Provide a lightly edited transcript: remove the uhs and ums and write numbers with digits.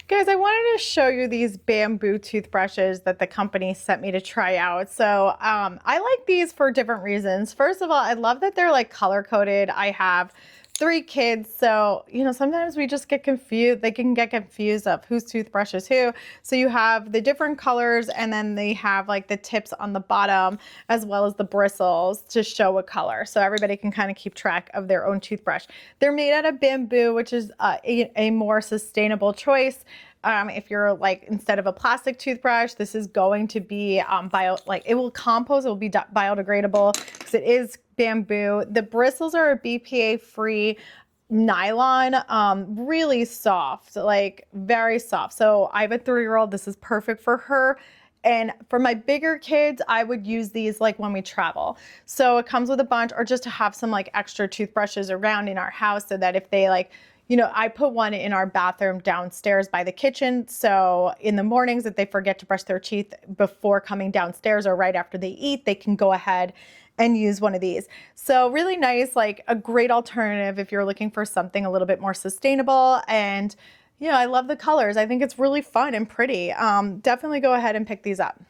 Guys, I wanted to show you these bamboo toothbrushes that the company sent me to try out. So I like these for different reasons. First of all, I love that they're like color coded. I have 3 kids, so sometimes we just get confused. They can get confused of whose toothbrush is who. So you have the different colors, and then they have like the tips on the bottom as well as the bristles to show a color, so everybody can kind of keep track of their own toothbrush. They're made out of bamboo, which is a more sustainable choice. If you're like, instead of a plastic toothbrush, this is going to be it will compost, it will be biodegradable because it is bamboo. The bristles are a BPA free nylon, really soft, like very soft. So I have a 3-year-old, this is perfect for her. And for my bigger kids, I would use these like when we travel. So it comes with a bunch, or just to have some like extra toothbrushes around in our house, so that if they like, I put one in our bathroom downstairs by the kitchen. So in the mornings, if they forget to brush their teeth before coming downstairs or right after they eat, they can go ahead and use one of these. So really nice, like a great alternative if you're looking for something a little bit more sustainable. And I love the colors. I think it's really fun and pretty. Definitely go ahead and pick these up.